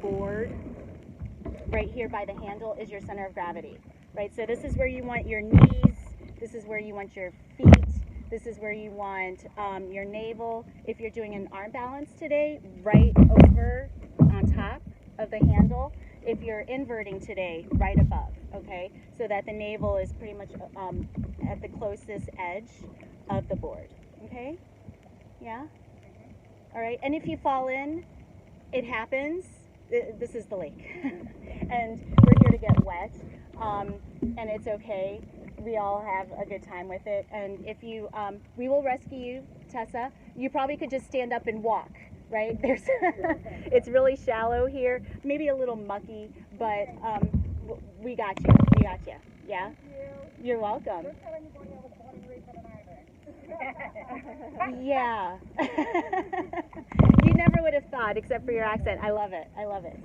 Board right here by the handle is your center of gravity, right? So this is where you want your knees, this is where you want your feet, this is where you want your navel. If you're doing an arm balance today, right over on top of the handle. If you're inverting today, right above, okay? So that the navel is pretty much at the closest edge of the board, okay? Yeah? All right, and if you fall in, it happens. This is the lake. And we're here to get wet, and it's okay. We all have a good time with it. And if you, we will rescue you, Tessa. You probably could just stand up and walk, right? There's, it's really shallow here, maybe a little mucky, but we got you. We got you. Yeah. Thank you. You're welcome. Don't tell anybody I was born and raised on an island. Yeah. You never would have thought, except for your accent. I love it. I love it.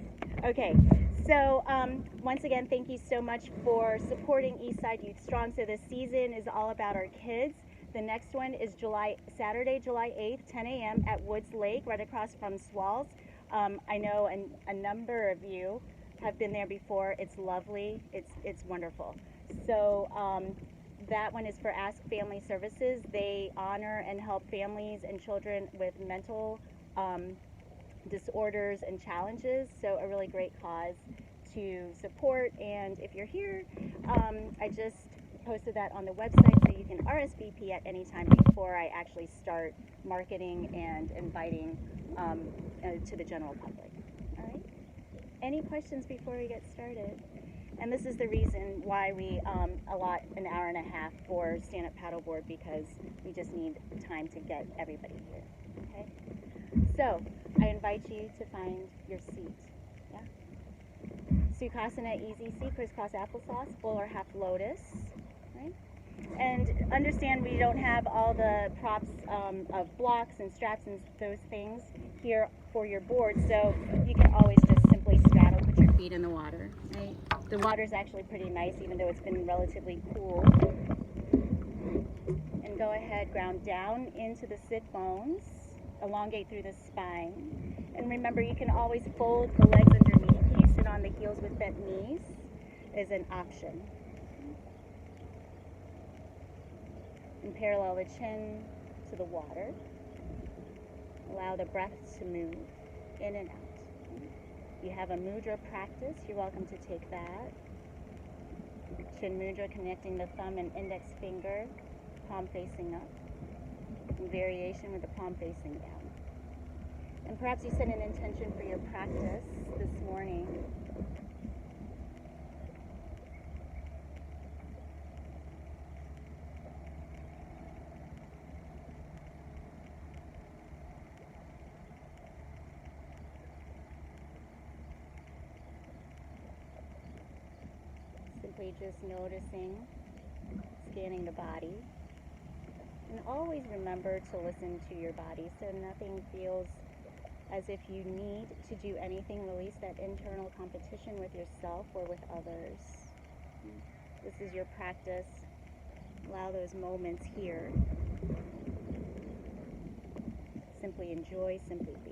Okay. So once again, thank you so much for supporting Eastside Youth Strong. So this season is all about our kids. The next one is Saturday, July 8th, 10 a.m. at Woods Lake, right across from Swalls. I know a number of you have been there before. It's lovely. It's wonderful. So that one is for Ask Family Services. They honor and help families and children with mental disorders and challenges. So a really great cause to support. And if you're here, I just posted that on the website, so you can RSVP at any time before I actually start marketing and inviting to the general public. All right. Any questions before we get started? And this is the reason why we allot an hour and a half for stand-up paddleboard, because we just need time to get everybody here. Okay. So I invite you to find your seat. Yeah. Sukhasana, easy seat, crisscross applesauce, full or half lotus. Right? And understand we don't have all the props of blocks and straps and those things here for your board, so you can always just simply straddle, put your feet in the water. Right? The water is actually pretty nice, even though it's been relatively cool. And go ahead, ground down into the sit bones, elongate through the spine. And remember, you can always fold the legs underneath you, sit on the heels with bent knees is an option. And parallel the chin to the water. Allow the breath to move in and out. You have a mudra practice, you're welcome to take that. Chin mudra, connecting the thumb and index finger, palm facing up. And variation with the palm facing down. And perhaps you set an intention for your practice this morning. Simply just noticing, scanning the body. And always remember to listen to your body, so nothing feels as if you need to do anything. Release that internal competition with yourself or with others. This is your practice. Allow those moments here. Simply enjoy, simply be.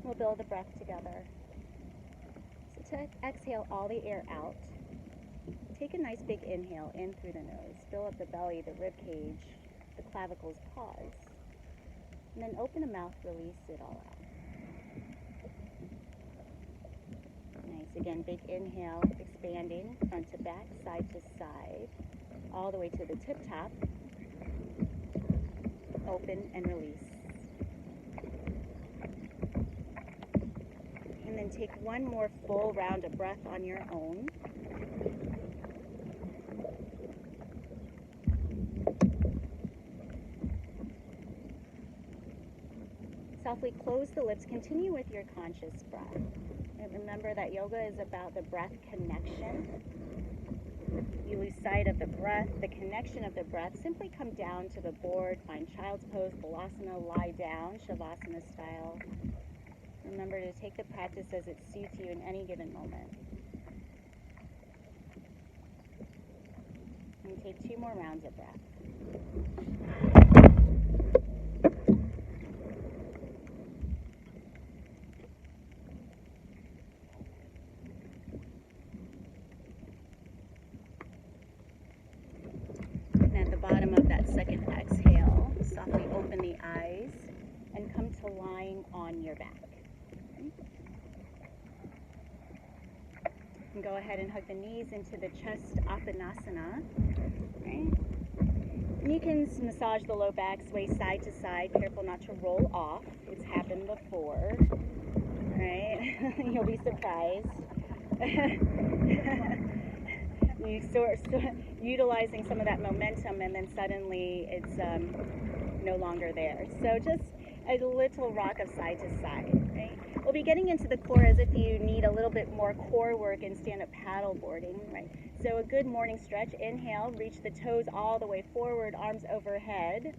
We'll build the breath together. So to exhale all the air out, take a nice big inhale in through the nose. Fill up the belly, the rib cage, the clavicles, pause. And then open the mouth, release it all out. Nice. Again, big inhale, expanding front to back, side to side, all the way to the tip top. Open and release. And then take one more full round of breath on your own. Softly close the lips. Continue with your conscious breath. And remember that yoga is about the breath connection. you lose sight of the breath, the connection of the breath, simply come down to the board, find child's pose, balasana, lie down, shavasana style. Remember to take the practice as it suits you in any given moment. And take 2 more rounds of breath. And at the bottom of that second exhale, softly open the eyes and come to lying on your back. And go ahead and hug the knees into the chest appanasana. Right? And you can massage the low back, sway side to side. Careful not to roll off. It's happened before. Right? You'll be surprised. You sort utilizing some of that momentum, and then suddenly it's no longer there. So just a little rock of side to side. Right? We'll be getting into the core as if you need a little bit more core work in stand-up paddle boarding, right? So a good morning stretch. Inhale, reach the toes all the way forward, arms overhead.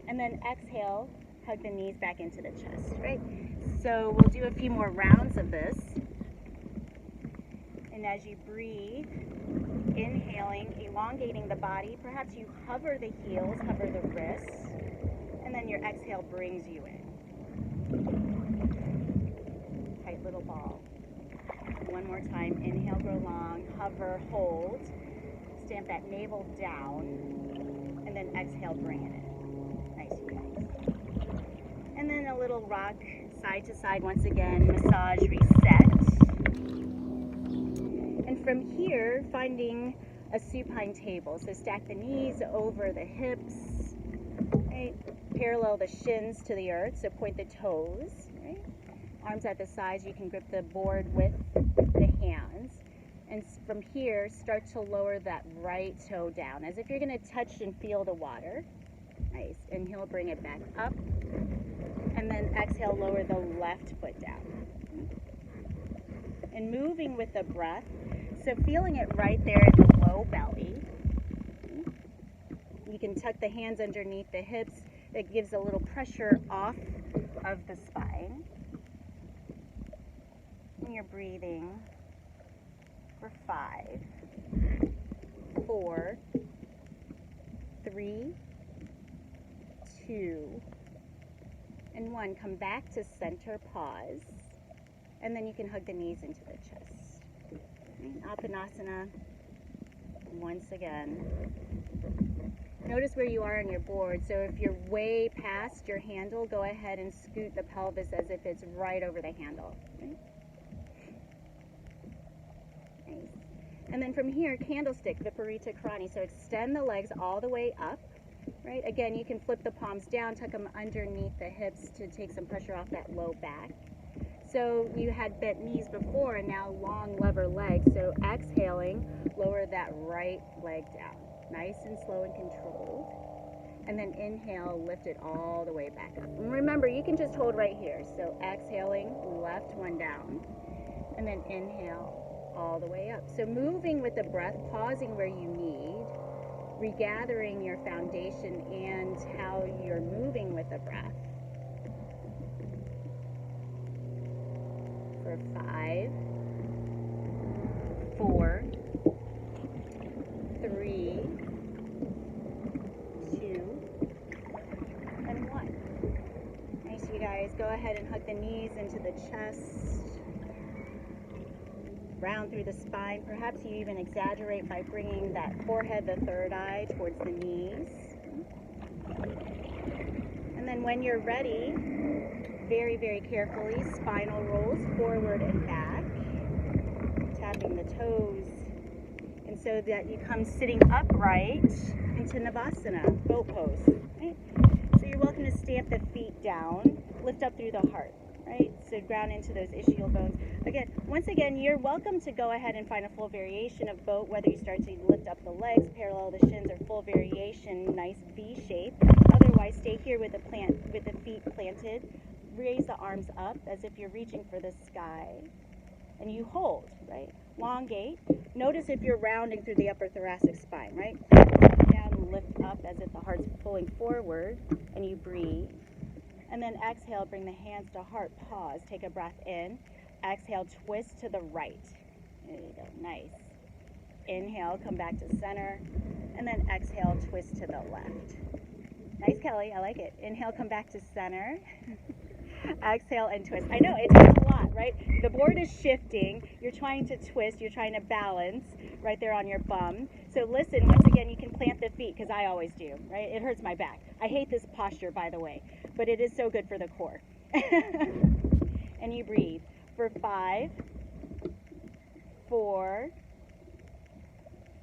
And then exhale, hug the knees back into the chest, right? So we'll do a few more rounds of this. And as you breathe, inhaling, elongating the body, perhaps you hover the heels, hover the wrists, and then your exhale brings you in. Tight little ball. One more time. Inhale, grow long. Hover, hold. Stamp that navel down. And then exhale, bring it in. Nice, you guys. And then a little rock side to side once again. Massage, reset. And from here, finding a supine table. So stack the knees over the hips. Right? Parallel the shins to the earth. So point the toes. Right? Arms at the sides, you can grip the board with the hands. And from here, start to lower that right toe down, as if you're going to touch and feel the water. Nice. Inhale, bring it back up. And then exhale, lower the left foot down. And moving with the breath, so feeling it right there in the low belly. You can tuck the hands underneath the hips. That gives a little pressure off of the spine. And you're breathing for 5, 4, 3, 2, and 1. Come back to center, pause, and then you can hug the knees into the chest. Right? Appanasana, once again. Notice where you are on your board. So if you're way past your handle, go ahead and scoot the pelvis as if it's right over the handle. Right? Nice. And then from here, candlestick, Viparita Karani. So extend the legs all the way up. Right? Again, you can flip the palms down, tuck them underneath the hips to take some pressure off that low back. So you had bent knees before, and now long lever legs. So exhaling, lower that right leg down. Nice and slow and controlled. And then inhale, lift it all the way back up. And remember, you can just hold right here. So exhaling, left one down. And then inhale, all the way up. So moving with the breath, pausing where you need, regathering your foundation and how you're moving with the breath. For 5, 4, 3, 2, and 1. Nice, you guys. Go ahead and hug the knees into the chest. Round through the spine. Perhaps you even exaggerate by bringing that forehead, the third eye, towards the knees. And then when you're ready, very, very carefully, spinal rolls forward and back, tapping the toes. And so that you come sitting upright into Navasana, boat pose. Right? So you're welcome to stamp the feet down, lift up through the heart. Right? So ground into those ischial bones. Again, once again, you're welcome to go ahead and find a full variation of boat, whether you start to lift up the legs, parallel the shins, or full variation, nice V shape. Otherwise, stay here with the feet planted. Raise the arms up as if you're reaching for the sky. And you hold, right? Elongate. Notice if you're rounding through the upper thoracic spine, right? Down, lift up as if the heart's pulling forward, and you breathe. And then exhale, bring the hands to heart, pause, take a breath in. Exhale, twist to the right. There you go, nice. Inhale, come back to center, and then exhale, twist to the left. Nice, Kelly, I like it. Inhale, come back to center. Exhale and twist. I know, it takes a lot, right? The board is shifting. You're trying to twist. You're trying to balance right there on your bum. So listen, once again, you can plant the feet, because I always do, right? It hurts my back. I hate this posture, by the way, but it is so good for the core. And you breathe for 5, 4,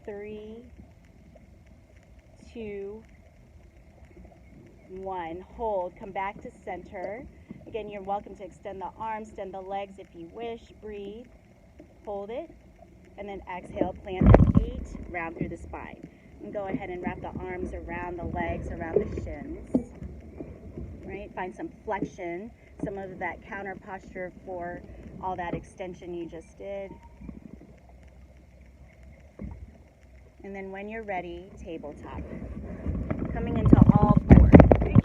3, 2, 1. Hold. Come back to center. Again, you're welcome to extend the arms, extend the legs if you wish. Breathe. Hold it. And then exhale. Plant the feet. Round through the spine. And go ahead and wrap the arms around the legs, around the shins. Right? Find some flexion, some of that counter posture for all that extension you just did. And then when you're ready, tabletop. Coming into all fours. Right?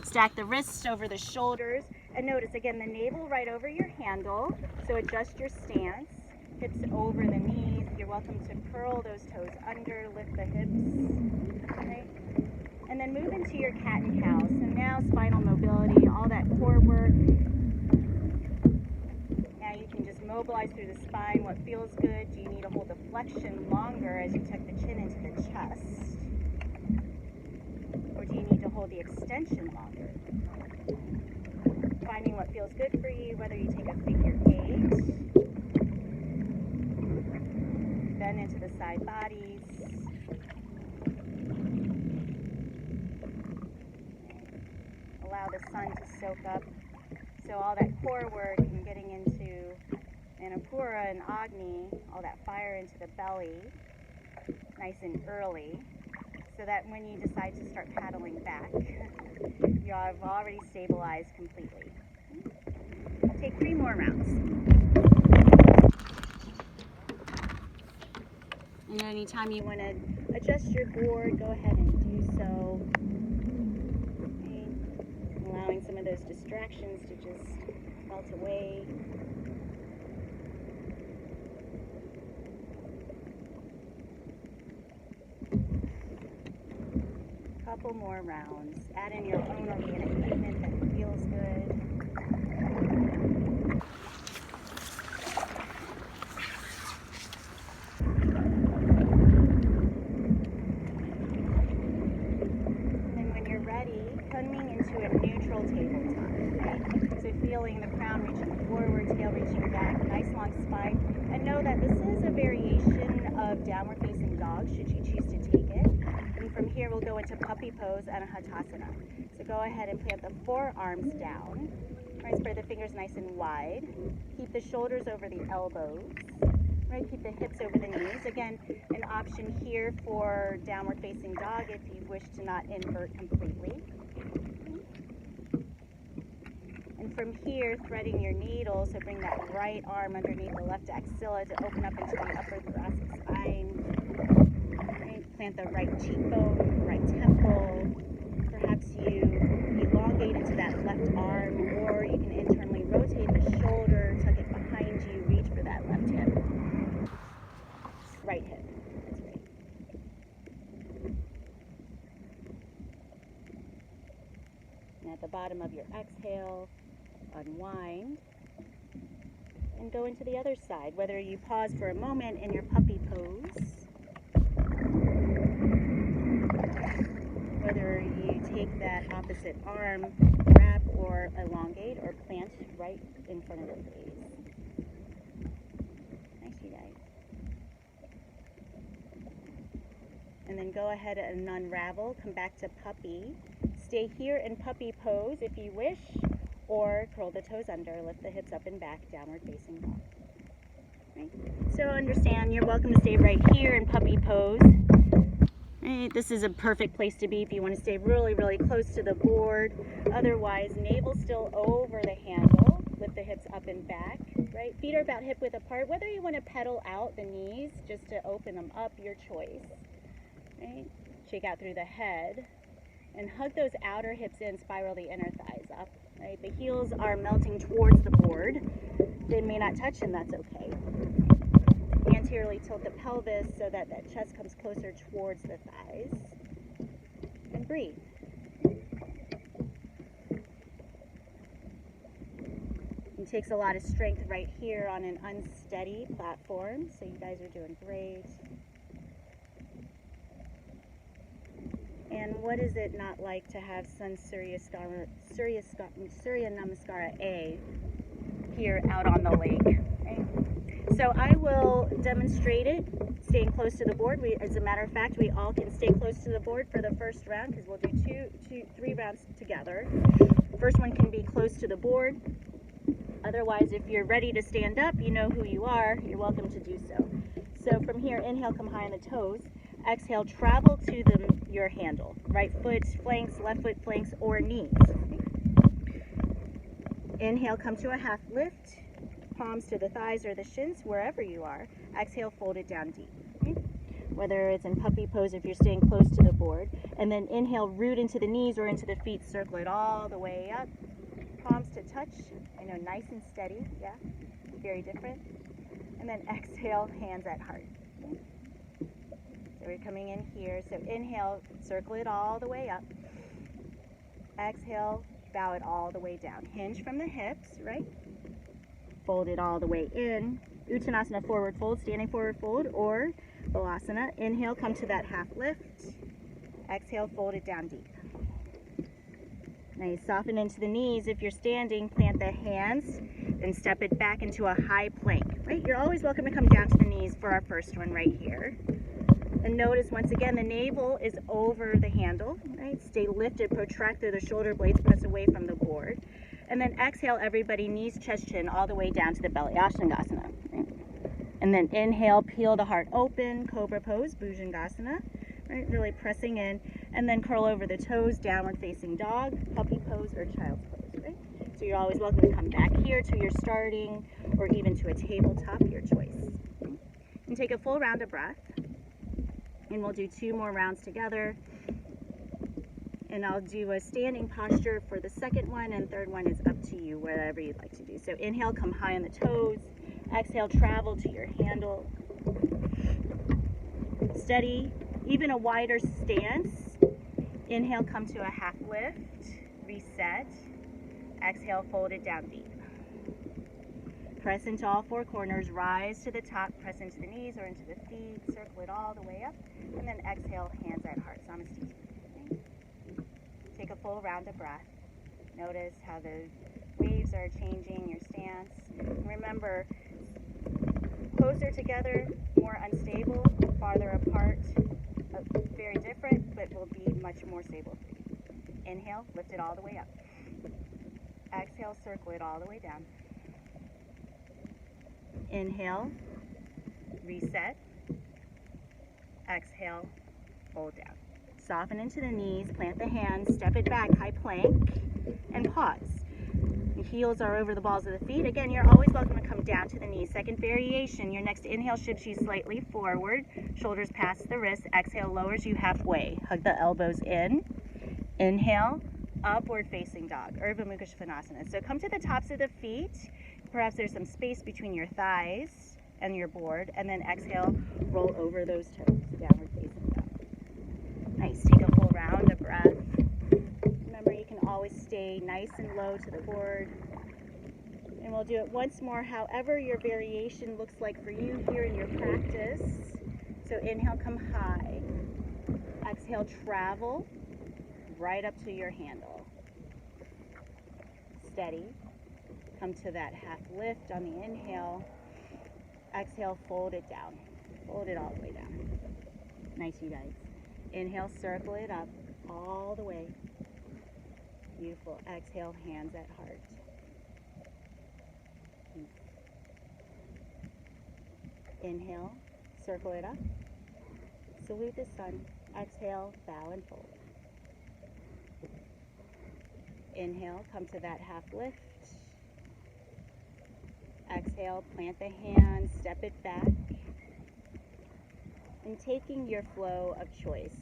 Stack the wrists over the shoulders. And notice, again, the navel right over your handle. So adjust your stance. Hips over the knees. You're welcome to curl those toes under, lift the hips. Right? And then move into your cat and cow. So now spinal mobility, all that core work. Now you can just mobilize through the spine. What feels good? Do you need to hold the flexion longer as you tuck the chin into the chest? Or do you need to hold the extension longer? Finding what feels good for you, whether you take a figure 8, bend into the side bodies. Allow the sun to soak up. So all that core work and getting into Manipura and Agni, all that fire into the belly, nice and early, so that when you decide to start paddling back, you have already stabilized completely. Take 3 more rounds. And anytime you want to adjust your board, go ahead and do so. Okay. Allowing some of those distractions to just melt away. Couple more rounds. Add in your own organic movement that feels good. And when you're ready, coming into a neutral tabletop. Okay? So feeling the crown reaching forward, tail reaching back, nice long spine. And know that this is a variation of downward facing dog, should you choose to take it. And from here, we'll go into puppy pose and a hatasana. So go ahead and plant the forearms down. Right, spread the fingers nice and wide. Keep the shoulders over the elbows. Right, keep the hips over the knees. Again, an option here for downward facing dog if you wish to not invert completely. And from here, threading your needle, so bring that right arm underneath the left axilla to open up into the upper thoracic spine. Plant the right cheekbone, right temple. Perhaps you elongate into that left arm, or you can internally rotate the shoulder, tuck it behind you, reach for that left hip. Right hip. That's great. And at the bottom of your exhale, unwind. And go into the other side, whether you pause for a moment in your puppy pose, whether you take that opposite arm, wrap or elongate or plant right in front of the face. Nice, you guys. And then go ahead and unravel, come back to puppy. Stay here in puppy pose if you wish, or curl the toes under, lift the hips up and back, downward facing dog. Right? So understand, you're welcome to stay right here in puppy pose. Right, this is a perfect place to be if you want to stay really, really close to the board. Otherwise, navel still over the handle. Lift the hips up and back, right? feet are about hip width apart. Whether you want to pedal out the knees just to open them up, your choice. Right? Shake out through the head and hug those outer hips in, spiral the inner thighs up. Right? The heels are melting towards the board. They may not touch, and that's okay. Anteriorly tilt the pelvis so that that chest comes closer towards the thighs. And breathe. It takes a lot of strength right here on an unsteady platform, so you guys are doing great. And what is it not like to have Sun Surya Namaskara A here out on the lake? Right? So I will demonstrate it, staying close to the board. As a matter of fact, we all can stay close to the board for the first round because we'll do three rounds together. First one can be close to the board. Otherwise, if you're ready to stand up, you know who you are, you're welcome to do so. So from here, inhale, come high on the toes. Exhale, travel to your handle. Right foot flanks, left foot flanks, or knees. Inhale, come to a half lift. Palms to the thighs or the shins, wherever you are. Exhale, fold it down deep. Whether it's in puppy pose if you're staying close to the board. And then inhale, root into the knees or into the feet. Circle it all the way up. Palms to touch. I know, nice and steady. Yeah, very different. And then exhale, hands at heart. So we're coming in here. So inhale, circle it all the way up. Exhale, bow it all the way down. Hinge from the hips, right? Fold it all the way in. Uttanasana, forward fold, standing forward fold, or Balasana. Inhale, come to that half lift. Exhale, fold it down deep. Nice, soften into the knees. If you're standing, plant the hands, then step it back into a high plank, right? You're always welcome to come down to the knees for our first one right here. And notice, once again, the navel is over the handle, right? Stay lifted, protract through the shoulder blades, press away from the board. And then exhale, everybody, knees, chest, chin, all the way down to the belly, Ashtanga. Right? And then inhale, peel the heart open, Cobra pose, Bhujangasana, right? Really pressing in. And then curl over the toes, downward facing dog, puppy pose, or child's pose, right? So you're always welcome to come back here to your starting, or even to a tabletop, your choice. Okay? And take a full round of breath. And we'll do 2 more rounds together. And I'll do a standing posture for the second one, and third one is up to you, whatever you'd like to do. So inhale, come high on the toes. Exhale, travel to your handle. Steady, even a wider stance. Inhale, come to a half lift. Reset. Exhale, fold it down deep. Press into all 4 corners, rise to the top, press into the knees or into the feet, circle it all the way up, and then exhale, hands at heart, Samastiti. Okay? Take a full round of breath. Notice how the waves are changing your stance. And remember, closer together, more unstable, farther apart, very different, but will be much more stable for you. Inhale, lift it all the way up. Exhale, circle it all the way down. Inhale, reset, exhale, fold down. Soften into the knees, plant the hands, step it back, high plank, and pause. The heels are over the balls of the feet. Again, you're always welcome to come down to the knees. Second variation, your next inhale shifts you slightly forward, shoulders past the wrists. Exhale, lowers you halfway. Hug the elbows in. Inhale, upward facing dog, Urdhva Mukha Svanasana. So come to the tops of the feet. Perhaps there's some space between your thighs and your board, and then exhale, roll over those toes, downward facing dog. Nice, take a full round of breath. Remember, you can always stay nice and low to the board. And we'll do it once more, however your variation looks like for you here in your practice. So inhale, come high. Exhale, travel right up to your handle. Steady. Come to that half lift on the inhale. Exhale, fold it down. Fold it all the way down. Nice, you guys. Inhale, circle it up all the way. Beautiful. Exhale, hands at heart. Inhale, circle it up. Salute the sun. Exhale, bow and fold. Inhale, come to that half lift. Exhale, plant the hand, step it back, and taking your flow of choice.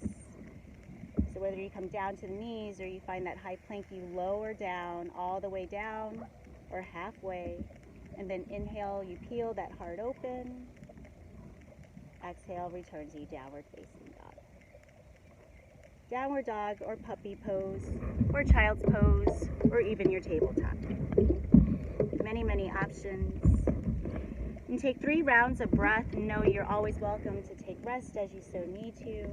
So whether you come down to the knees or you find that high plank, you lower down, all the way down or halfway. And then inhale, you peel that heart open. Exhale, return to downward facing dog. Downward dog or puppy pose or child's pose or even your tabletop. Many, many options. And take 3 rounds of breath and know you're always welcome to take rest as you so need to.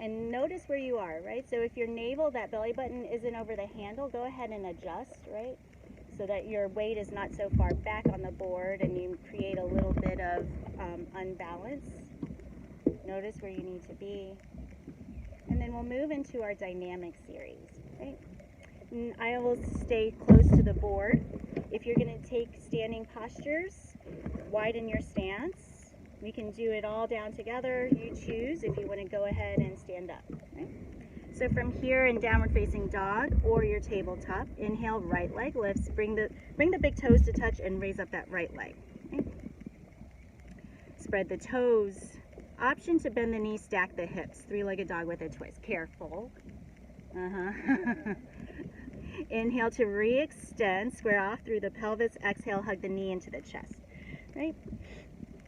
And notice where you are, right? So if your navel, that belly button isn't over the handle, go ahead and adjust, right? So that your weight is not so far back on the board and you create a little bit of unbalance. Notice where you need to be. And then we'll move into our dynamic series, right? And I will stay close to the board. If you're going to take standing postures, widen your stance. We can do it all down together. You choose if you want to go ahead and stand up, right? So from here in downward facing dog or your tabletop, inhale, right leg lifts, bring the big toes to touch and raise up that right leg. Okay? Spread the toes. Option to bend the knees, stack the hips. 3-legged dog with a twist. Careful. Inhale to re-extend, square off through the pelvis. Exhale, hug the knee into the chest. Right?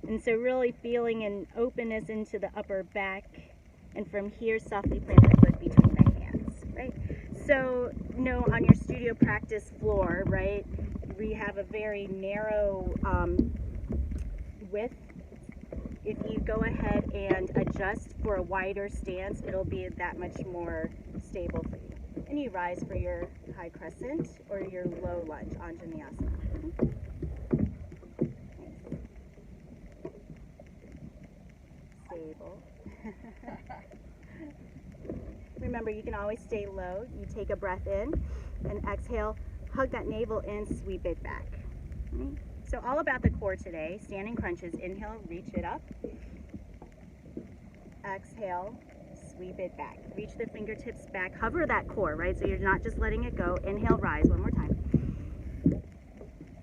And so really feeling an openness into the upper back. And from here, softly plant the foot between the hands, right? So, on your studio practice floor, right, we have a very narrow width. If you go ahead and adjust for a wider stance, it'll be that much more stable for you. And you rise for your high crescent or your low lunge, Anjaneyasana. Stable. Remember, you can always stay low. You take a breath in and exhale, hug that navel in, sweep it back. Right? So all about the core today. Standing crunches. Inhale, reach it up. Exhale, sweep it back. Reach the fingertips back. Hover that core, right? So you're not just letting it go. Inhale, rise one more time.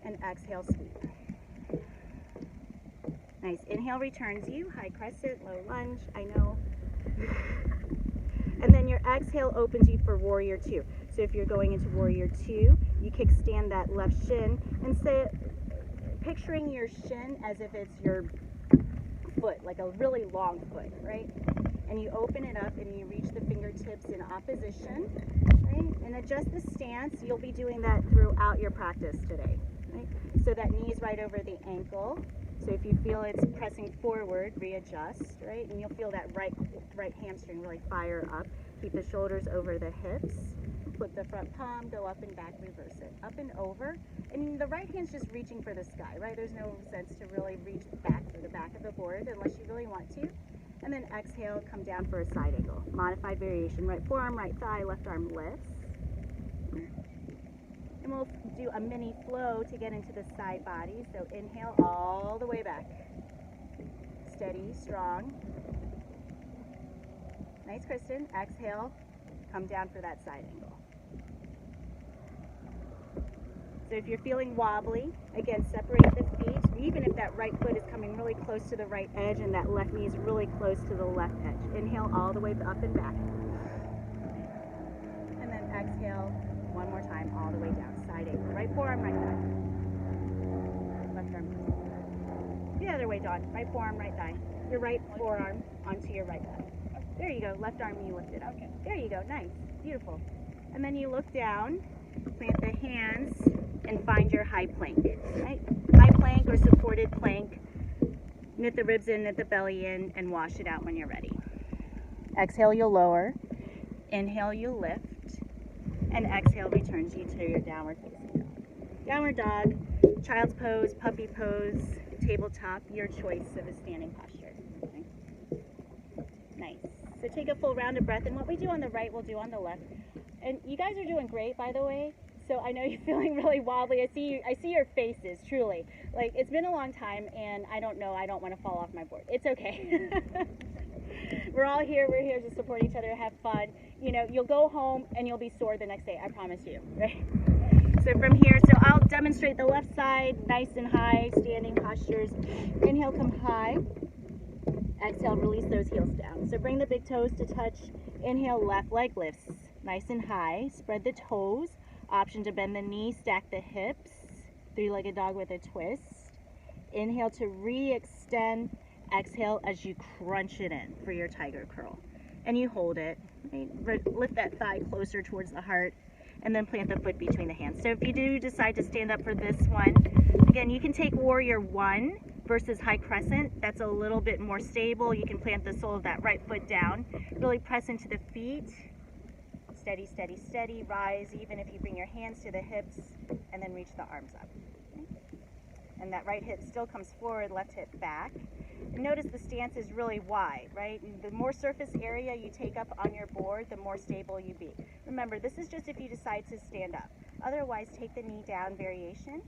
And exhale, sweep. Nice. Inhale returns you. High crescent, low lunge. I know. And then your exhale opens you for warrior 2. So if you're going into warrior 2, you kickstand that left shin and say, picturing your shin as if it's your foot, like a really long foot, right? And you open it up and you reach the fingertips in opposition, right? And adjust the stance. You'll be doing that throughout your practice today, right? So that knee is right over the ankle. So if you feel it's pressing forward, readjust, right? And you'll feel that right hamstring really fire up. Keep the shoulders over the hips. Flip the front palm, go up and back, reverse it. Up and over. And the right hand's just reaching for the sky, right? There's no sense to really reach back for the back of the board unless you really want to. And then exhale, come down for a side angle. Modified variation. Right forearm, right thigh, left arm lifts. And we'll do a mini flow to get into the side body. So inhale all the way back. Steady, strong. Nice, Kristen. Exhale, come down for that side angle. So if you're feeling wobbly, again, separate the feet. Even if that right foot is coming really close to the right edge and that left knee is really close to the left edge. Inhale all the way up and back. And then exhale one more time all the way down. Side angle. Right forearm, right thigh. Left arm. The other way, Dawn. Right forearm, right thigh. Your right forearm onto your right thigh. There you go. Left arm, you lift it up. Okay. There you go. Nice. Beautiful. And then you look down, plant the hands, and find your high plank. Right? High plank or supported plank. Knit the ribs in, knit the belly in, and wash it out when you're ready. Exhale, you'll lower. Inhale, you lift. And exhale returns you to your downward facing dog. Downward dog, child's pose, puppy pose, tabletop, your choice of a standing posture. Okay? Nice. So take a full round of breath, and what we do on the right, we'll do on the left. And you guys are doing great, by the way. So I know you're feeling really wobbly. I see your faces, truly. Like, it's been a long time, and I don't want to fall off my board. It's okay. We're all here. We're here to support each other, have fun. You'll go home and you'll be sore the next day. I promise you, right? So from here, so I'll demonstrate the left side, nice and high, standing postures. Inhale, come high. Exhale, release those heels down. So bring the big toes to touch. Inhale, left leg lifts, nice and high. Spread the toes. Option to bend the knee, stack the hips. Three-legged dog with a twist. Inhale to re-extend. Exhale as you crunch it in for your tiger curl. And you hold it. Right? Lift that thigh closer towards the heart. And then plant the foot between the hands. So if you do decide to stand up for this one, again, you can take warrior one versus high crescent. That's a little bit more stable. You can plant the sole of that right foot down. Really press into the feet. Steady, steady, steady. Rise even if you bring your hands to the hips and then reach the arms up. Okay? And that right hip still comes forward, left hip back. Notice the stance is really wide, right? And the more surface area you take up on your board, the more stable you be. Remember, this is just if you decide to stand up. Otherwise, take the knee down variation.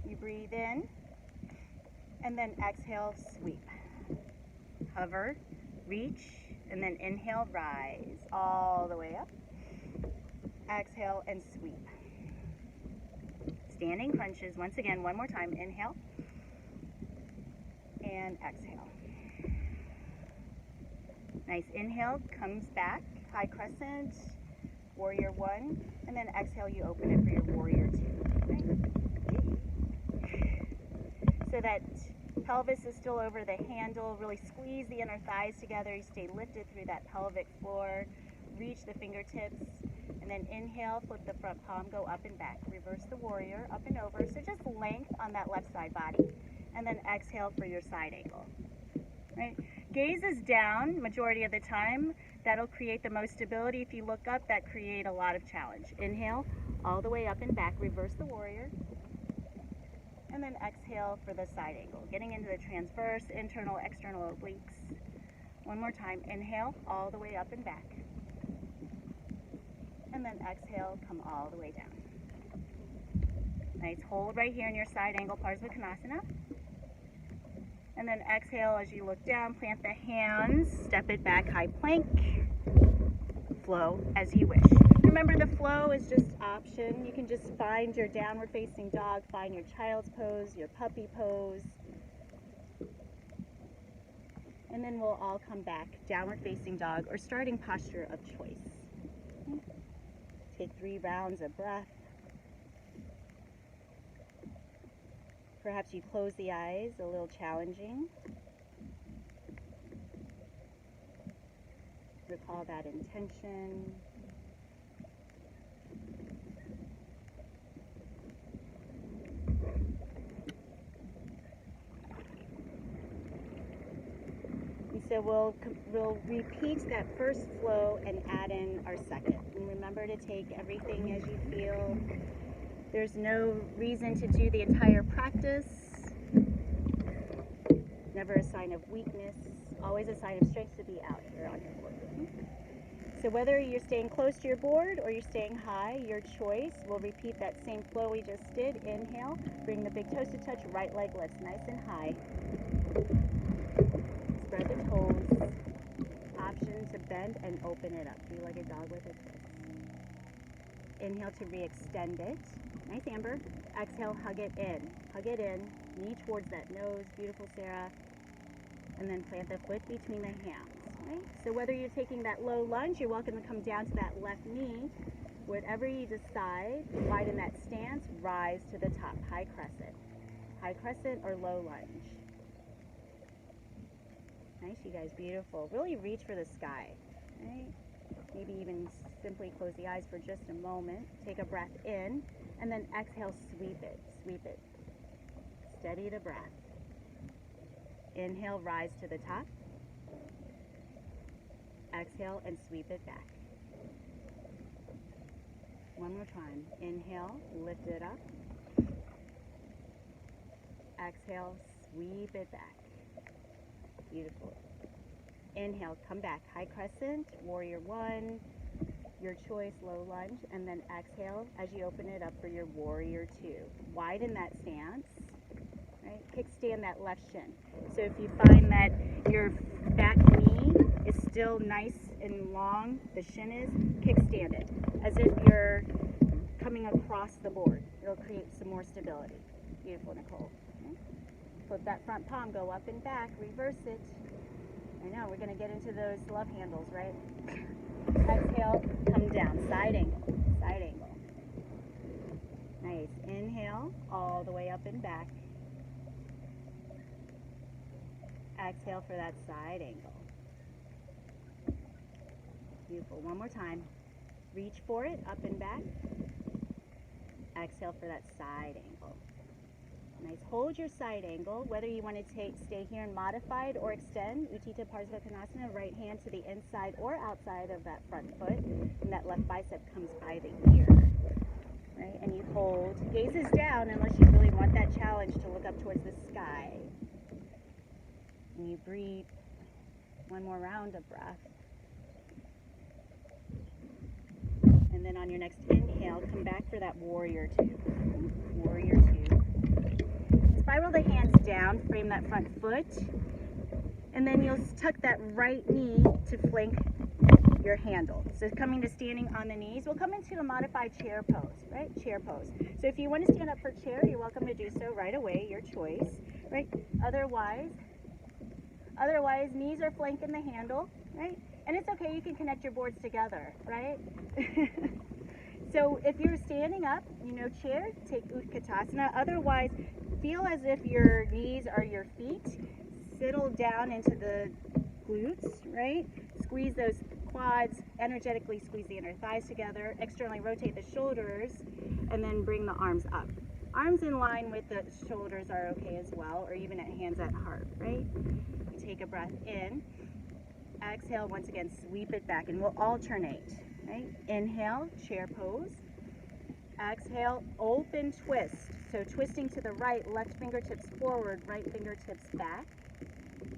You breathe in, and then exhale, sweep. Hover, reach, and then inhale, rise all the way up. Exhale and sweep. Standing crunches, once again, one more time. Inhale and exhale. Nice inhale, comes back, high crescent, warrior one, and then exhale, you open it for your warrior two. Okay. So that pelvis is still over the handle. Really squeeze the inner thighs together. You stay lifted through that pelvic floor. Reach the fingertips, and then inhale, flip the front palm, go up and back. Reverse the warrior, up and over. So just length on that left side body. And then exhale for your side angle. Right? Gaze is down majority of the time. That'll create the most stability. If you look up, that create a lot of challenge. Inhale, all the way up and back. Reverse the warrior. And then exhale for the side angle. Getting into the transverse, internal, external obliques. One more time. Inhale, all the way up and back. And then exhale, come all the way down. Nice hold right here in your side angle, Parsvakonasana. And then exhale as you look down, plant the hands, step it back, high plank, flow as you wish. Remember, the flow is just option. You can just find your downward facing dog, find your child's pose, your puppy pose. And then we'll all come back, downward facing dog or starting posture of choice. Okay. Take 3 rounds of breath. Perhaps you close the eyes, a little challenging. Recall that intention. And so we'll repeat that first flow and add in our second. And remember to take everything as you feel. There's no reason to do the entire practice. Never a sign of weakness. Always a sign of strength to be out here on your board. So whether you're staying close to your board or you're staying high, your choice. We'll repeat that same flow we just did. Inhale, bring the big toes to touch, right leg lifts nice and high. Spread the toes. Option to bend and open it up. Three-legged dog with a twist. Inhale to re-extend it. Nice, Amber. Exhale, hug it in. Hug it in. Knee towards that nose. Beautiful, Sarah. And then plant the foot between the hands. Right? So whether you're taking that low lunge, you're welcome to come down to that left knee. Whatever you decide, widen that stance, rise to the top. High crescent. High crescent or low lunge. Nice, you guys. Beautiful. Really reach for the sky. Right? Maybe even simply close the eyes for just a moment. Take a breath in, and then exhale, sweep it, sweep it. Steady the breath. Inhale, rise to the top. Exhale, and sweep it back. One more time. Inhale, lift it up. Exhale, sweep it back. Beautiful. Inhale, come back, high crescent, warrior one, your choice, low lunge, and then exhale as you open it up for your warrior two. Widen that stance, right? Kickstand that left shin. So if you find that your back knee is still nice and long, the shin is, kickstand it, as if you're coming across the board. It'll create some more stability. Beautiful, Nicole. Okay. Flip that front palm, go up and back, reverse it. I know, we're gonna get into those love handles, right? Exhale, come down, side angle, side angle. Nice, inhale, all the way up and back. Exhale for that side angle. Beautiful, one more time. Reach for it, up and back. Exhale for that side angle. Nice, hold your side angle, whether you want to stay here in modified or extend, Utthita Parsvakonasana, right hand to the inside or outside of that front foot, and that left bicep comes by the ear, right? And you hold, gazes down unless you really want that challenge to look up towards the sky. And you breathe, one more round of breath. And then on your next inhale, come back for that warrior two. Warrior two. Spiral the hands down, frame that front foot, and then you'll tuck that right knee to flank your handle. So coming to standing on the knees, we'll come into the modified chair pose, right? Chair pose. So if you want to stand up for chair, you're welcome to do so right away, your choice, right? Otherwise, knees are flanking the handle, right? And it's okay, you can connect your boards together, right? So if you're standing up, chair, take Utkatasana. Otherwise, feel as if your knees are your feet. Settle down into the glutes, right? Squeeze those quads, energetically squeeze the inner thighs together. Externally rotate the shoulders, and then bring the arms up. Arms in line with the shoulders are okay as well, or even at hands at heart, right? Take a breath in. Exhale, once again, sweep it back, and we'll alternate, right? Inhale, chair pose. Exhale, open twist. So twisting to the right, left fingertips forward, right fingertips back.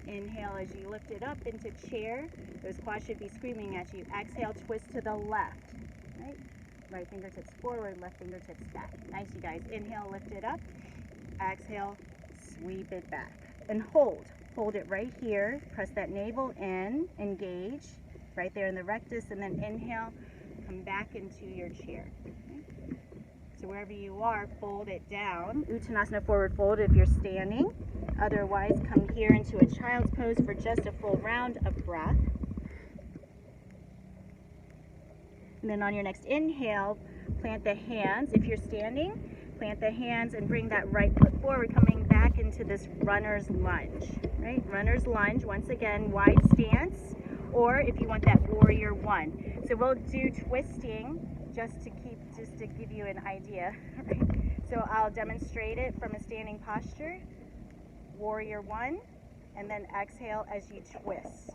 Inhale as you lift it up into chair. Those quads should be screaming at you. Exhale, twist to the left, right? Right fingertips forward, left fingertips back. Nice, you guys. Inhale, lift it up. Exhale, sweep it back. And hold. Hold it right here. Press that navel in, engage, right there in the rectus, and then inhale, come back into your chair. Okay? So wherever you are, fold it down. Uttanasana forward fold if you're standing. Otherwise, come here into a child's pose for just a full round of breath. And then on your next inhale, plant the hands. If you're standing, plant the hands and bring that right foot forward, coming back into this runner's lunge, right? Runner's lunge, once again, wide stance, or if you want that warrior one. So we'll do twisting just to give you an idea, right? So I'll demonstrate it from a standing posture, warrior one, and then exhale as you twist.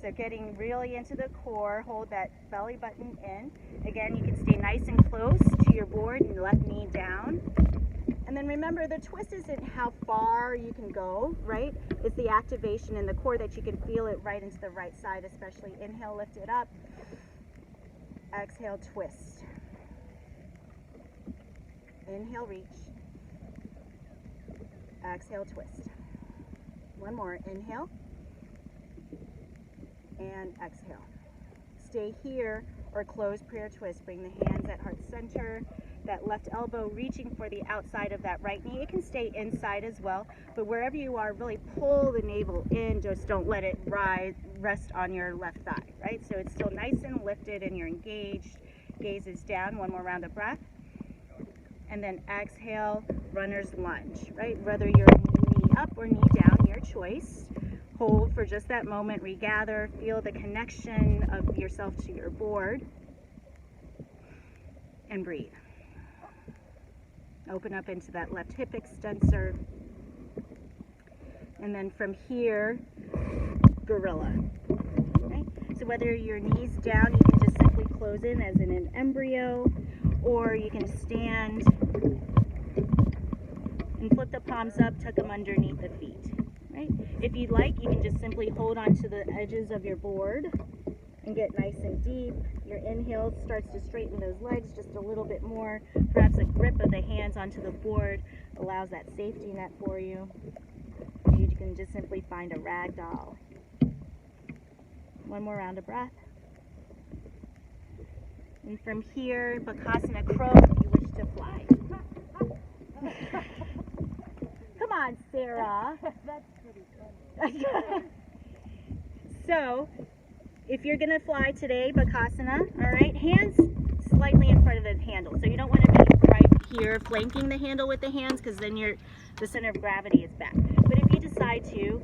So getting really into the core, hold that belly button in. Again, you can stay nice and close to your board and left knee down. And then remember, the twist isn't how far you can go, right? It's the activation in the core that you can feel it right into the right side, especially. Inhale, lift it up. Exhale, twist. Inhale, reach. Exhale, twist. One more. Inhale. And exhale. Stay here or close prayer twist. Bring the hands at heart center. That left elbow reaching for the outside of that right knee. It can stay inside as well, but wherever you are, really pull the navel in. Just don't let it rest on your left thigh, right? So it's still nice and lifted and you're engaged. Gaze is down. One more round of breath. And then exhale, runner's lunge, right? Whether you're knee up or knee down, your choice. Hold for just that moment, regather, feel the connection of yourself to your board, and breathe. Open up into that left hip extensor. And then from here, gorilla. Okay? So whether your knees down, you can just simply close in as in an embryo, or you can stand and flip the palms up, tuck them underneath the feet. Right? If you'd like, you can just simply hold on to the edges of your board and get nice and deep. Your inhale starts to straighten those legs just a little bit more. Perhaps a grip of the hands onto the board allows that safety net for you. You can just simply find a rag doll. One more round of breath. And from here, Bakasana Crow if you wish to fly. Sarah. That's pretty funny. So, if you're going to fly today, Bakasana, all right, hands slightly in front of the handle. So you don't want to be right here flanking the handle with the hands because then the center of gravity is back. But if you decide to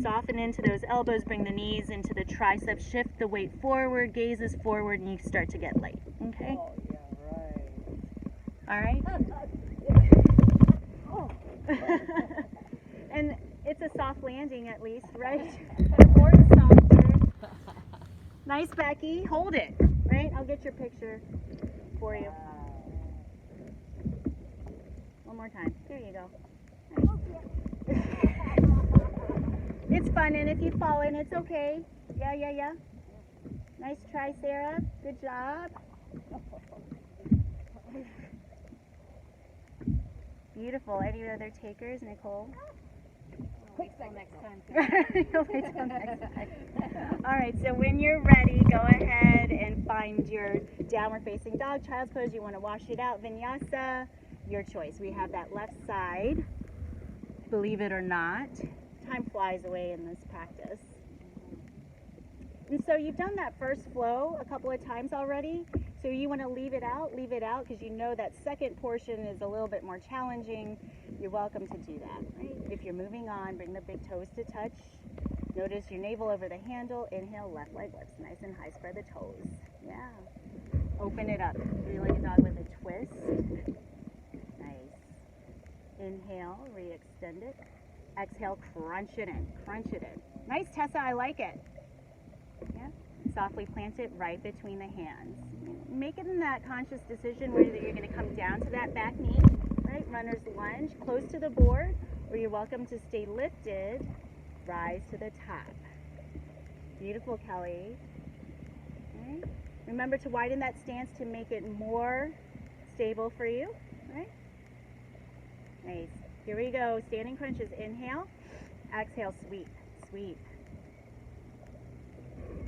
soften into those elbows, bring the knees into the triceps, shift the weight forward, gaze is forward, and you start to get light, okay? Oh, yeah, right. All right? Oh. And it's a soft landing at least, right? The board's softer. Nice, Becky. Hold it, right? I'll get your picture for you. One more time. There you go. Nice. It's fun, and if you fall in, it's okay. Yeah. Nice try, Sarah. Good job. Beautiful. Any other takers, Nicole? Wait till next time. You'll wait till next time. All right, so when you're ready, go ahead and find your downward facing dog, child's pose. You want to wash it out, vinyasa, your choice. We have that left side, believe it or not. Time flies away in this practice. And so you've done that first flow a couple of times already. So you want to leave it out because you know that second portion is a little bit more challenging. You're welcome to do that, right? If you're moving on, bring the big toes to touch. Notice your navel over the handle. Inhale, left leg lifts nice and high. Spread the toes. Yeah. Open it up. Three-legged dog with a twist. Nice. Inhale, re-extend it. Exhale, crunch it in. Crunch it in. Nice, Tessa. I like it. Yeah. Softly plant it right between the hands. Make it in that conscious decision whether you're going to come down to that back knee, right? Runner's lunge, close to the board, or you're welcome to stay lifted, rise to the top. Beautiful, Kelly. Okay. Remember to widen that stance to make it more stable for you, right? Nice. Here we go. Standing crunches. Inhale. Exhale, sweep, sweep.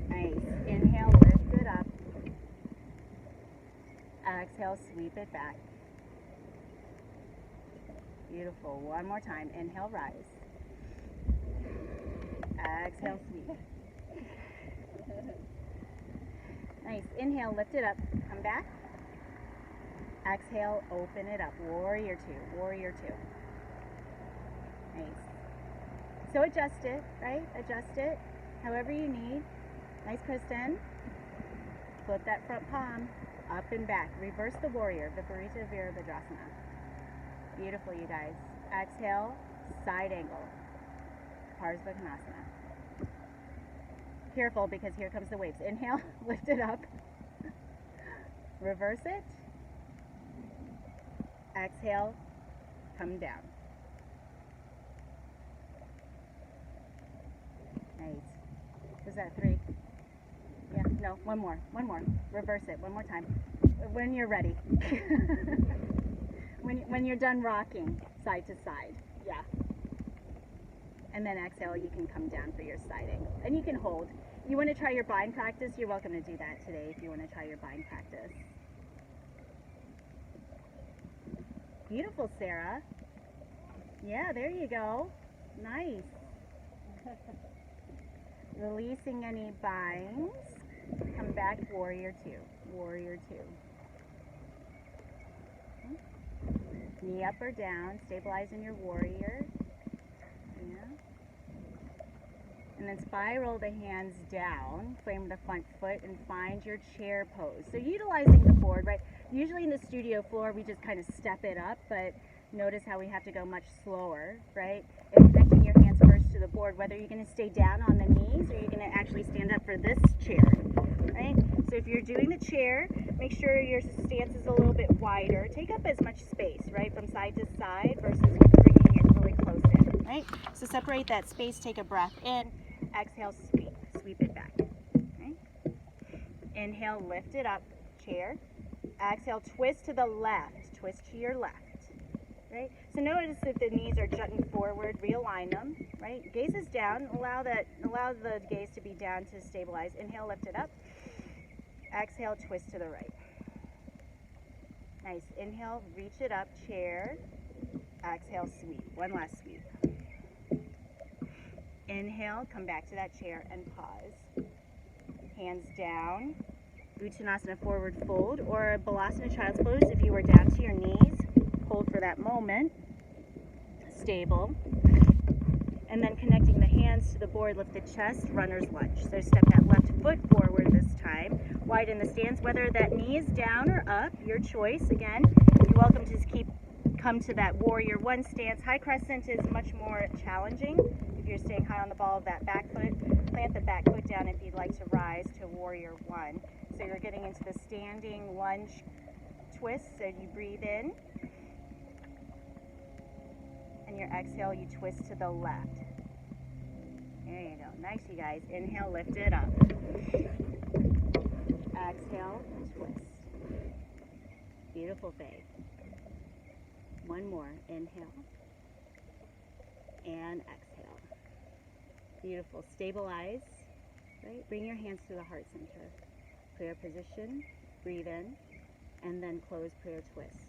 Nice. Inhale, lift it up. Exhale, sweep it back. Beautiful. One more time. Inhale, rise. Exhale, sweep. Nice. Inhale, lift it up. Come back. Exhale, open it up. Warrior two. Warrior two. Nice. So adjust it, right? Adjust it however you need. Nice piston. Flip that front palm up and back. Reverse the warrior, Viparita Virabhadrasana. Beautiful, you guys. Exhale, side angle. Parsvakonasana. Careful because here comes the waves. Inhale, lift it up. Reverse it. Exhale, come down. Nice. Was that 3? Yeah, no, one more. Reverse it, one more time. When you're ready. when you're done rocking side to side, yeah. And then exhale, you can come down for your side angle. And you can hold. You want to try your bind practice, you're welcome to do that today if you want to try your bind practice. Beautiful, Sarah. Yeah, there you go. Nice. Releasing any binds. Come back, warrior two. Warrior two. Knee up or down. Stabilize in your warrior. Yeah. And then spiral the hands down. Frame the front foot and find your chair pose. So utilizing the board, right? Usually in the studio floor, we just kind of step it up, but notice how we have to go much slower, right? And connecting your hands first to the board, whether you're going to stay down on the knees or you're going to actually stand up for this chair, right? So if you're doing the chair, make sure your stance is a little bit wider. Take up as much space, right, from side to side versus bringing it really close in, right? So separate that space, take a breath in, exhale, sweep it back, okay? Inhale, lift it up, chair. Exhale, twist to the left, twist to your left. Right? So notice that the knees are jutting forward, realign them, right? Gaze is down, allow the gaze to be down to stabilize. Inhale, lift it up. Exhale, twist to the right. Nice. Inhale, reach it up, chair. Exhale, sweep. One last sweep. Inhale, come back to that chair and pause. Hands down. Uttanasana, forward fold, or Balasana, child's pose. If you were down to your knees, hold for that moment. Stable. And then connecting the hands to the board, lift the chest, runner's lunge. So step that left foot forward this time. Widen the stance, whether that knee is down or up, your choice. Again, you're welcome to just come to that warrior one stance. High crescent is much more challenging. If you're staying high on the ball of that back foot, plant the back foot down if you'd like to rise to warrior one. So you're getting into the standing lunge twist. So you breathe in. And your exhale, you twist to the left. There you go. Nice, you guys. Inhale, lift it up. Exhale, twist. Beautiful, Faye. One more. Inhale. And exhale. Beautiful. Stabilize. Right? Bring your hands to the heart center. Prayer position. Breathe in. And then close prayer twist.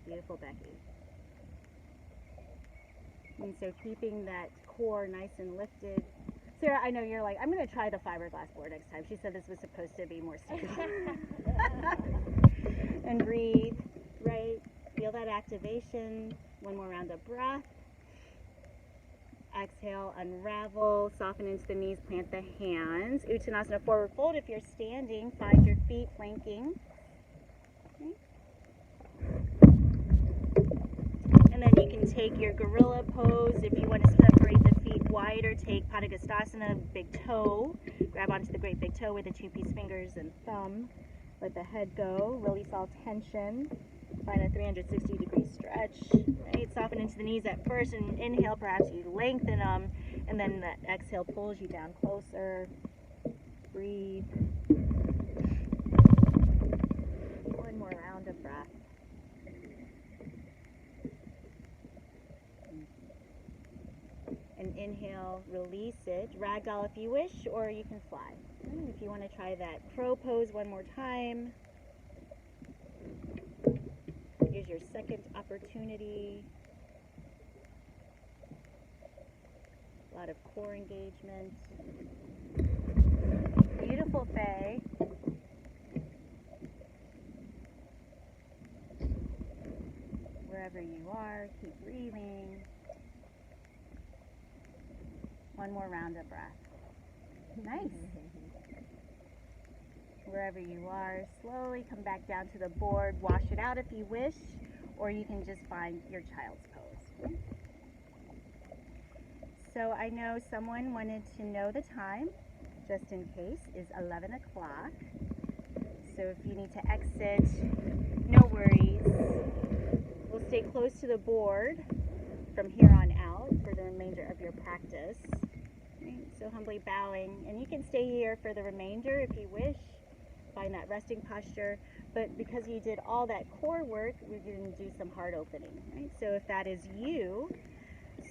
Beautiful, Becky. And so keeping that core nice and lifted. Sarah, I know you're like, I'm going to try the fiberglass board next time. She said this was supposed to be more stable. And breathe, right? Feel that activation. One more round of breath. Exhale, unravel, soften into the knees, plant the hands. Uttanasana, forward fold. If you're standing, find your feet flanking. Okay. And then you can take your gorilla pose. If you want to separate the feet wider, take Padangusthasana, big toe. Grab onto the great big toe with the two-piece fingers and thumb. Let the head go. Release all tension. Find a 360-degree stretch. Right? Soften into the knees at first, and inhale, perhaps you lengthen them, and then that exhale pulls you down closer. Breathe. One more round of breath. And inhale, release it. Ragdoll if you wish, or you can fly. If you want to try that crow pose one more time. Here's your second opportunity. A lot of core engagement. Beautiful, Faye. Wherever you are, keep breathing. One more round of breath. Nice. Wherever you are, slowly come back down to the board. Wash it out if you wish, or you can just find your child's pose. So I know someone wanted to know the time, just in case, is 11 o'clock. So if you need to exit, no worries. We'll stay close to the board from here on out for the remainder of your practice. Right? So humbly bowing, and you can stay here for the remainder if you wish. Find that resting posture, but because you did all that core work, we're going to do some heart opening. Right? So if that is you,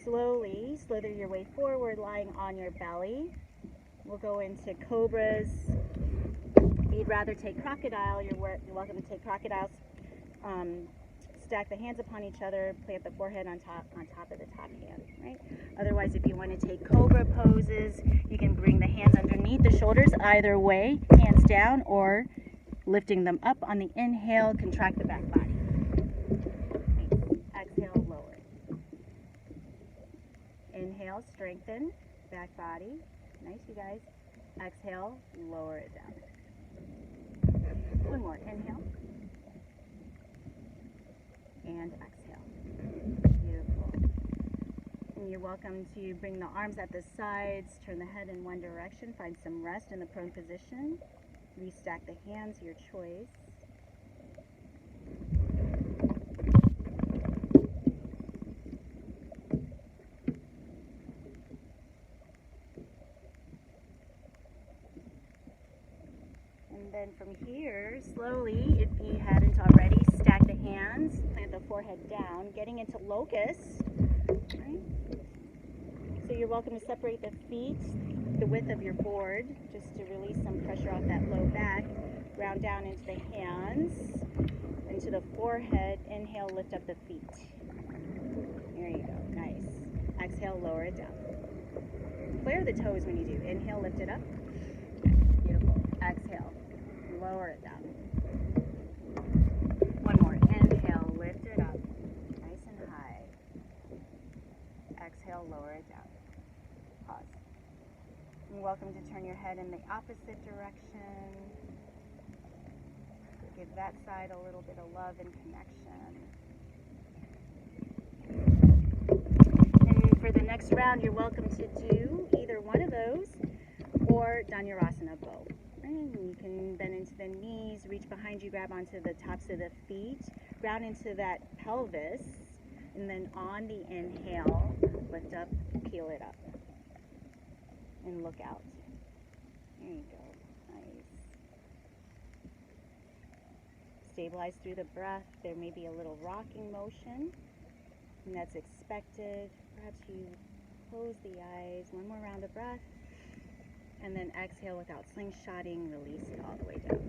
slowly slither your way forward, lying on your belly. We'll go into cobras. If you'd rather take crocodile, you're welcome to take crocodiles. Stack the hands upon each other, plant the forehead on top of the top hand, right? Otherwise, if you want to take cobra poses, you can bring the hands underneath the shoulders either way, hands down, or lifting them up on the inhale, contract the back body. Exhale, lower. Inhale, strengthen, back body. Nice, you guys. Exhale, lower it down. One more, inhale. And exhale. Beautiful. And you're welcome to bring the arms at the sides, turn the head in one direction, find some rest in the prone position. Restack the hands, your choice. And then from here, slowly, if you hadn't already, stack the hands, plant the forehead down, getting into locust. Right? So you're welcome to separate the feet, the width of your board, just to release some pressure off that low back. Ground down into the hands, into the forehead. Inhale, lift up the feet. There you go. Nice. Exhale, lower it down. Clear the toes when you do. Inhale, lift it up. Beautiful. Exhale, lower it down. One more. Inhale, lift it up. Nice and high. Exhale, lower it down. Pause. You're welcome to turn your head in the opposite direction. Give that side a little bit of love and connection. And for the next round, you're welcome to do either one of those or Dhanurasana bow. And you can bend into the knees, reach behind you, grab onto the tops of the feet, ground into that pelvis, and then on the inhale, lift up, peel it up, and look out. There you go. Nice. Stabilize through the breath. There may be a little rocking motion, and that's expected. Perhaps you close the eyes. One more round of breath, and then exhale without slingshotting. Release it all the way down.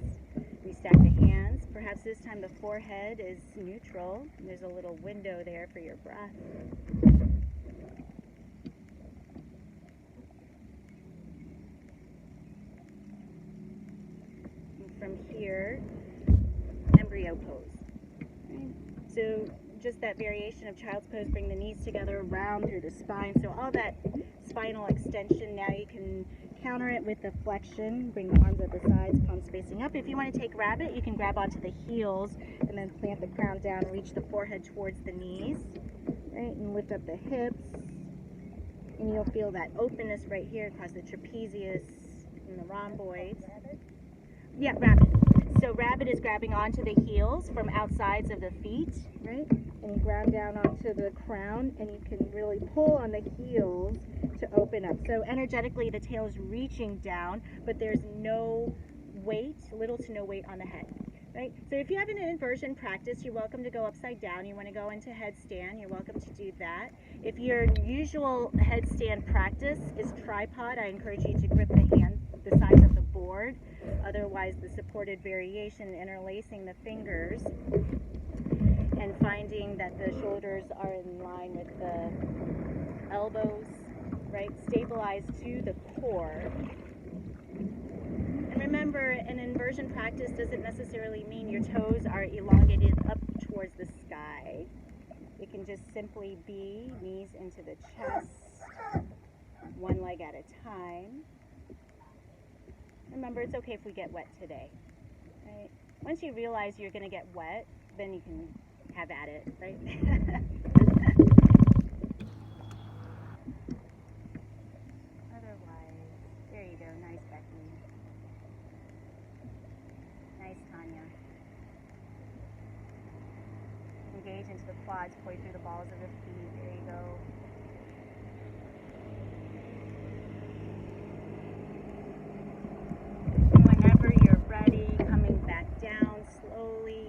Nice. Restack the hands. Perhaps this time the forehead is neutral. And there's a little window there for your breath. From here, embryo pose. Right? So just that variation of child's pose, bring the knees together, round through the spine. So all that spinal extension, now you can counter it with the flexion. Bring the arms at the sides, palms facing up. If you want to take rabbit, you can grab onto the heels and then plant the crown down, reach the forehead towards the knees, right? And lift up the hips. And you'll feel that openness right here across the trapezius and the rhomboids. Yeah, rabbit. So rabbit is grabbing onto the heels from outsides of the feet, right? And you ground down onto the crown, and you can really pull on the heels to open up. So energetically, the tail is reaching down, but there's no weight, little to no weight on the head, right? So if you have an inversion practice, you're welcome to go upside down. You want to go into headstand, you're welcome to do that. If your usual headstand practice is tripod, I encourage you to grip the sides of the board. Otherwise, the supported variation, interlacing the fingers and finding that the shoulders are in line with the elbows, right? Stabilize to the core. And remember, an inversion practice doesn't necessarily mean your toes are elongated up towards the sky. It can just simply be knees into the chest, one leg at a time. Remember, it's okay if we get wet today, right? Once you realize you're going to get wet, then you can have at it, right? Otherwise, there you go. Nice, Becky. Nice, Tanya. Engage into the quads, point through the balls of the feet. There you go. Whenever you're ready, coming back down slowly.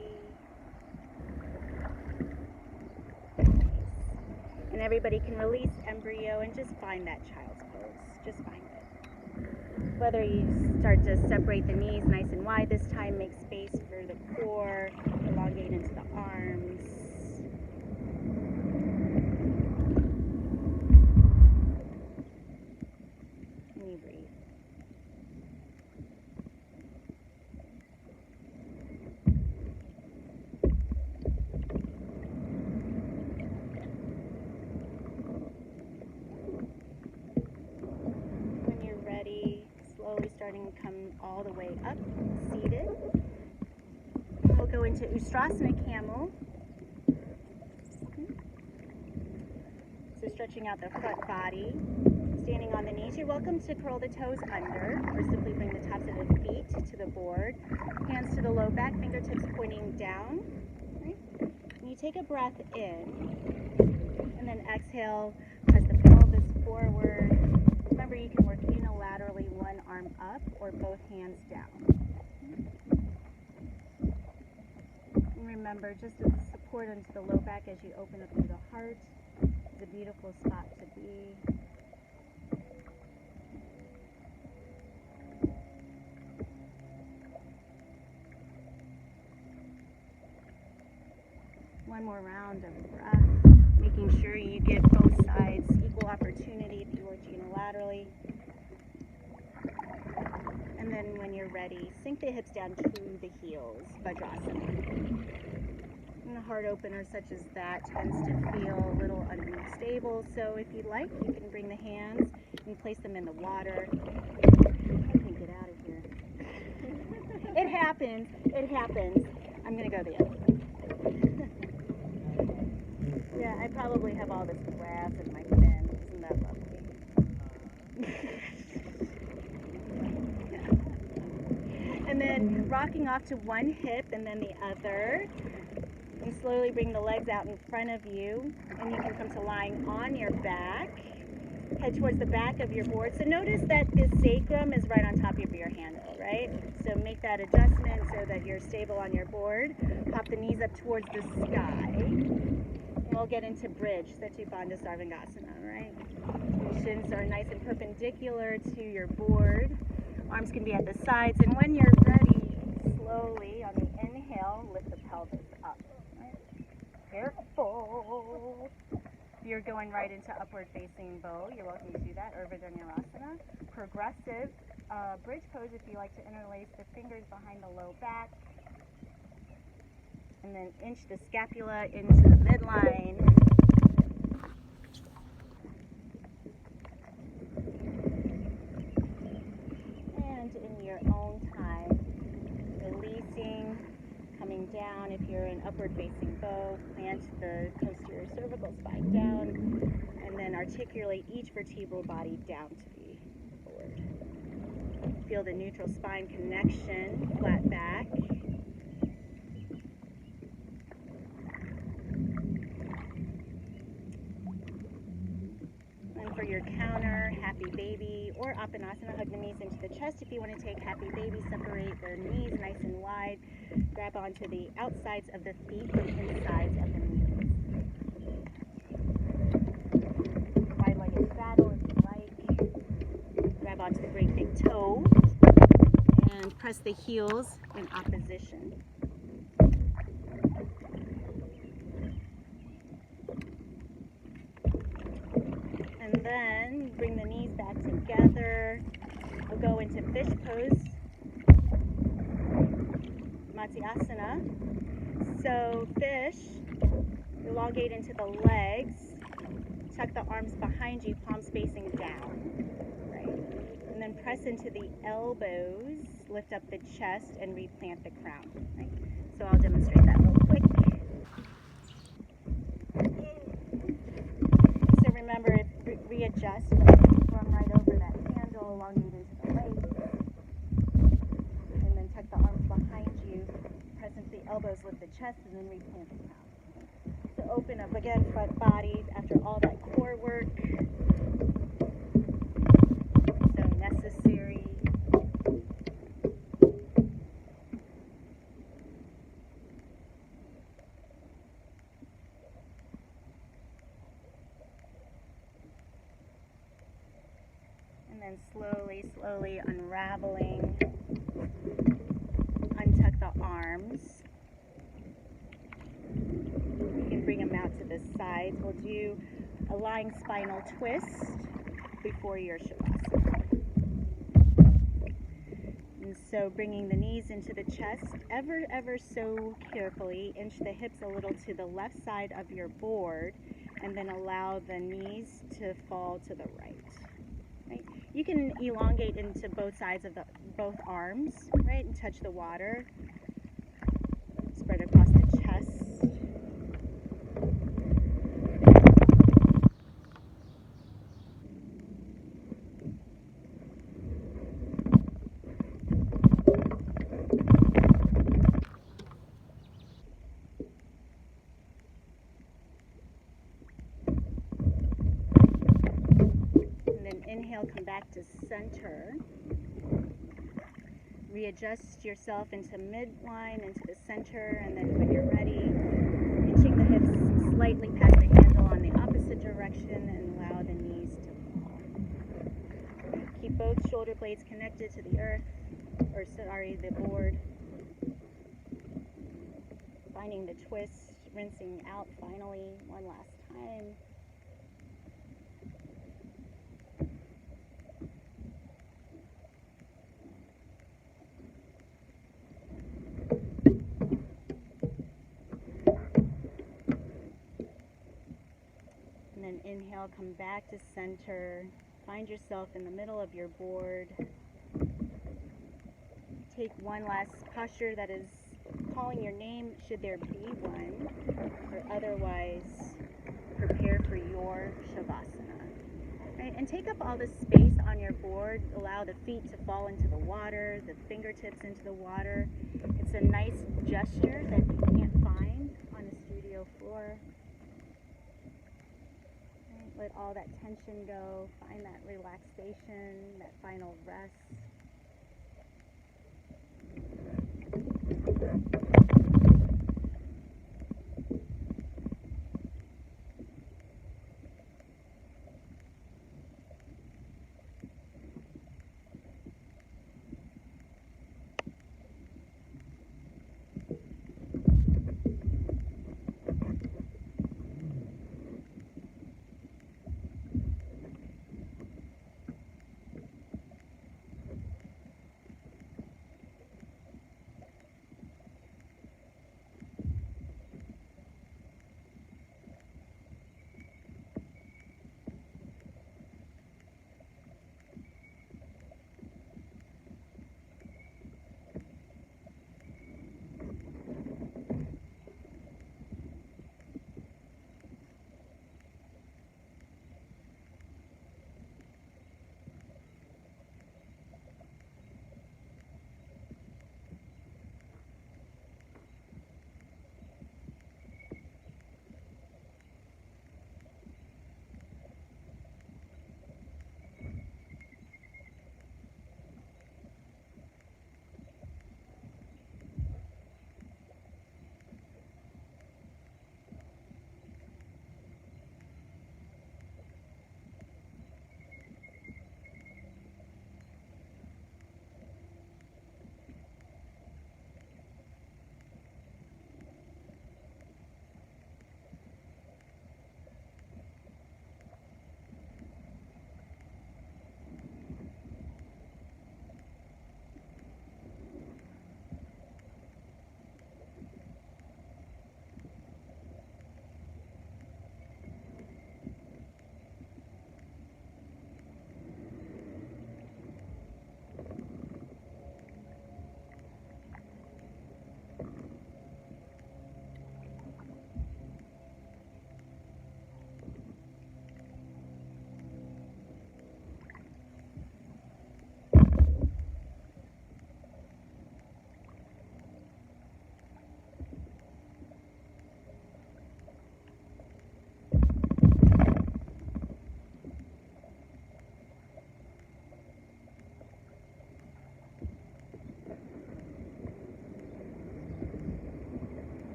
And everybody can release embryo and just find that child's pose. Just find it. Whether you start to separate the knees nice and wide this time, make space for the core, elongate into the arms. And you breathe. Starting to come all the way up, seated. We'll go into Ustrasana Camel. So stretching out the front body, standing on the knees. You're welcome to curl the toes under or simply bring the tops of the feet to the board. Hands to the low back, fingertips pointing down. Right? And you take a breath in and then exhale, press the pelvis forward. Remember, you can work unilaterally, one arm up or both hands down. And remember, just as support into the low back as you open up through the heart is a beautiful spot to be. One more round of breath, making sure you give both sides equal opportunity if you worked unilaterally. And then when you're ready, sink the hips down to the heels, Vajrasana. And a heart opener such as that tends to feel a little unstable, so if you'd like, you can bring the hands and place them in the water. I can get out of here. It happens. It happens. I'm going to go the other way. Yeah, I probably have all this grass in my fin. Isn't that lovely? And then rocking off to one hip and then the other. And slowly bring the legs out in front of you. And you can come to lying on your back. Head towards the back of your board. So notice that the sacrum is right on top of your handle, right? So make that adjustment so that you're stable on your board. Pop the knees up towards the sky. And we'll get into bridge, Setu Bandha Sarvangasana, right? Your shins are nice and perpendicular to your board. Arms can be at the sides. And when you're ready, slowly on the inhale, lift the pelvis up. Right? Careful. If you're going right into upward facing bow, you're welcome to do that, Urdhva Dhanurasana. Progressive bridge pose if you like to interlace the fingers behind the low back. And then inch the scapula into the midline. And in your own time, releasing, coming down. If you're in upward facing bow, plant the posterior cervical spine down, and then articulate each vertebral body down to the board. Feel the neutral spine connection, flat back. And for your counter, happy baby or Apanasana, hug the knees into the chest. If you want to take happy baby, separate the knees nice and wide. Grab onto the outsides of the feet and insides of the knees. Wide-legged straddle if you like. Grab onto the great big toe and press the heels in opposition. And then bring the knees back together. We'll go into fish pose, Matsyasana. So fish, elongate into the legs, tuck the arms behind you, palms facing down, right? And then press into the elbows, lift up the chest, and replant the crown, right? So I'll demonstrate that real quick. So remember, readjust, from right over that handle, elongate into the legs, and then tuck the arms behind you, press into the elbows, lift the chest, and then replant the crown. So open up again, front body, after all that core work. So necessary. And then slowly unraveling. Untuck the arms. You can bring them out to the sides. We'll do a lying spinal twist before your Shavasana. And so bringing the knees into the chest ever so carefully. Inch the hips a little to the left side of your board, and then allow the knees to fall to the right. Right? You can elongate into both sides of both arms, right, and touch the water. Spread across the chest. Inhale, come back to center. Readjust yourself into midline, into the center, and then when you're ready, inching the hips slightly past the handle on the opposite direction and allow the knees to fall. Keep both shoulder blades connected to the earth, the board. Finding the twist, rinsing out finally one last time. And then inhale, come back to center. Find yourself in the middle of your board. Take one last posture that is calling your name, should there be one, or otherwise prepare for your Shavasana. Right? And take up all the space on your board. Allow the feet to fall into the water, the fingertips into the water. It's a nice gesture that you can't find on the studio floor. Right? Let all that tension go. Find that relaxation, that final rest.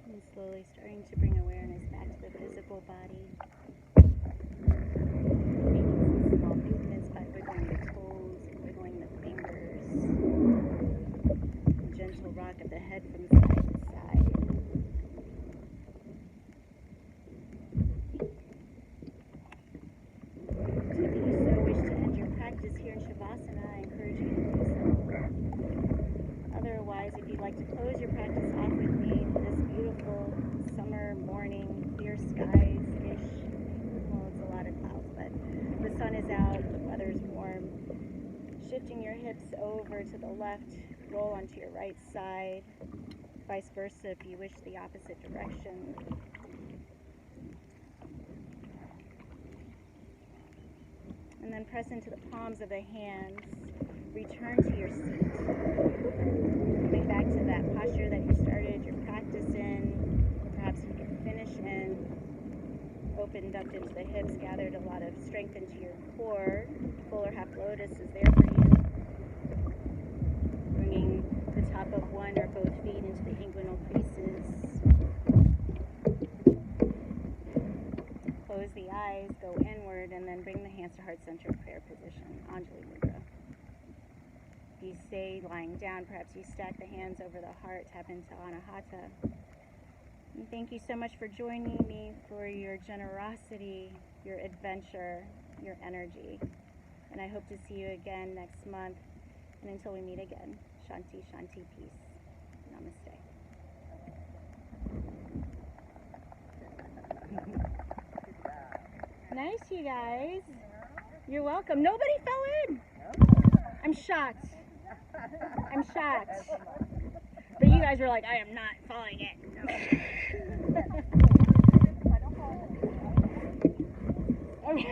And slowly starting to bring awareness back to the physical body. Making some small movements by wiggling the toes and wiggling the fingers. A gentle rock of the head from side to side. If you so wish to end your practice here in Shavasana, I encourage you to do so. Otherwise, if you'd like to close your practice off with me this beautiful summer morning, clear skies-ish. Well, it's a lot of clouds, but the sun is out, the weather's warm. Shifting your hips over to the left, roll onto your right side. Vice versa if you wish the opposite direction. And then press into the palms of the hands. Return to your seat. Coming back to that posture that you started your practice in. Perhaps you can finish in. Opened up into the hips, gathered a lot of strength into your core. Fuller half lotus is there for you. Bringing the top of one or both feet into the inguinal creases. Close the eyes, go inward, and then bring the hands advanced heart center prayer position, Anjali Mudra. If you stay lying down, perhaps you stack the hands over the heart, tap into Anahata. And thank you so much for joining me, for your generosity, your adventure, your energy. And I hope to see you again next month. And until we meet again, Shanti, Shanti, peace. Namaste. Nice, you guys. You're welcome. Nobody fell in. I'm shocked. I'm shocked. But you guys were like, I am not falling in. All right.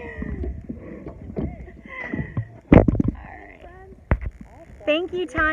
Thank you, Tanya.